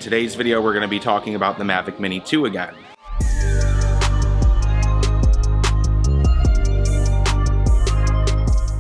today's video we're going to be talking about the Mavic Mini 2 again.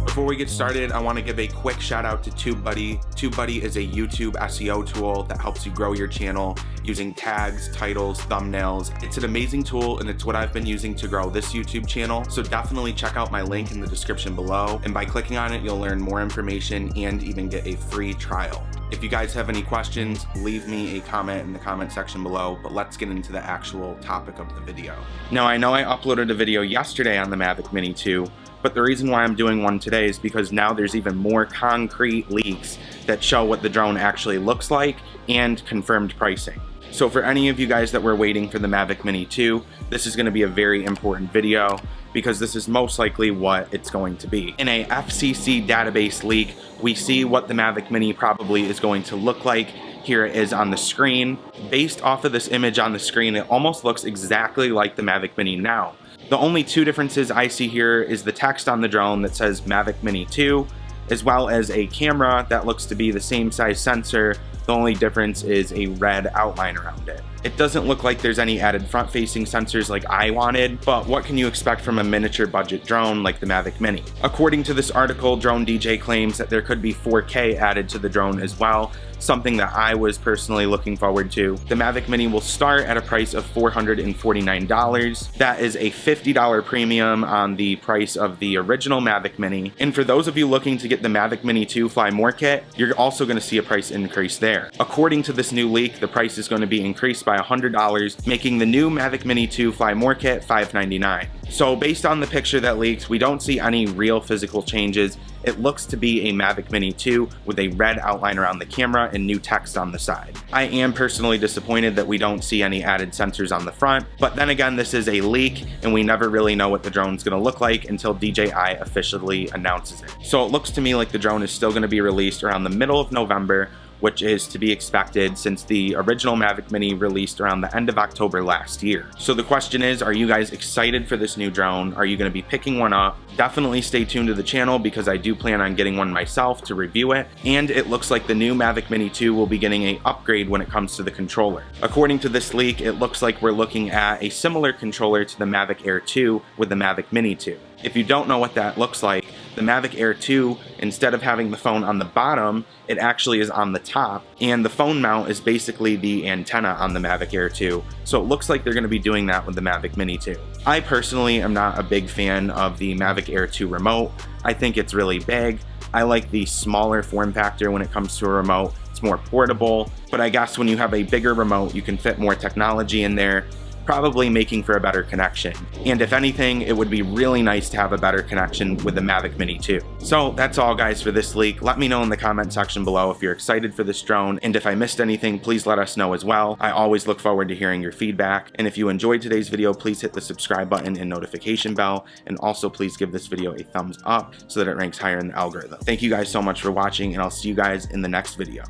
Before we get started, I want to give a quick shout out to TubeBuddy. TubeBuddy is a YouTube SEO tool that helps you grow your channel using tags, titles, thumbnails. It's an amazing tool and it's what I've been using to grow this YouTube channel. So definitely check out my link in the description below. And by clicking on it, you'll learn more information and even get a free trial. If you guys have any questions, leave me a comment in the comment section below, but let's get into the actual topic of the video. Now, I know I uploaded a video yesterday on the Mavic Mini 2, but the reason why I'm doing one today is because now there's even more concrete leaks that show what the drone actually looks like and confirmed pricing. So for any of you guys that were waiting for the Mavic Mini 2, this is going to be a very important video because this is most likely what it's going to be. In a FCC database leak, we see what the Mavic Mini probably is going to look like. Here it is on the screen. Based off of this image on the screen, it almost looks exactly like the Mavic Mini now. The only two differences I see here is the text on the drone that says Mavic Mini 2, as well as a camera that looks to be the same size sensor. The only difference is a red outline around it. It doesn't look like there's any added front-facing sensors like I wanted, but what can you expect from a miniature budget drone like the Mavic Mini? According to this article, Drone DJ claims that there could be 4K added to the drone as well, something that I was personally looking forward to. The Mavic Mini will start at a price of $449. That is a $50 premium on the price of the original Mavic Mini. And for those of you looking to get the Mavic Mini 2 Fly More kit, you're also going to see a price increase there. According to this new leak, the price is going to be increased by $100, making the new Mavic Mini 2 Fly More kit $599. So based on the picture that leaked, we don't see any real physical changes. It looks to be a Mavic Mini 2 with a red outline around the camera and new text on the side. I am personally disappointed that we don't see any added sensors on the front, but then again, this is a leak and we never really know what the drone's going to look like until DJI officially announces it. So it looks to me like the drone is still going to be released around the middle of November, which is to be expected since the original Mavic Mini released around the end of October last year. So the question is, are you guys excited for this new drone? Are you going to be picking one up? Definitely stay tuned to the channel because I do plan on getting one myself to review it. And it looks like the new Mavic Mini 2 will be getting an upgrade when it comes to the controller. According to this leak, it looks like we're looking at a similar controller to the Mavic Air 2 with the Mavic Mini 2. If you don't know what that looks like, the Mavic Air 2, instead of having the phone on the bottom, it actually is on the top, and the phone mount is basically the antenna on the Mavic Air 2, so it looks like they're going to be doing that with the Mavic Mini 2. I personally am not a big fan of the Mavic Air 2 remote. I think it's really big. I like the smaller form factor when it comes to a remote. It's more portable, but I guess when you have a bigger remote, you can fit more technology in there, probably making for a better connection. And if anything, it would be really nice to have a better connection with the Mavic Mini 2. So that's all guys for this leak. Let me know in the comment section below if you're excited for this drone, and if I missed anything, please let us know as well. I always look forward to hearing your feedback. And if you enjoyed today's video, please hit the subscribe button and notification bell, and also please give this video a thumbs up so that it ranks higher in the algorithm. Thank you guys so much for watching, and I'll see you guys in the next video.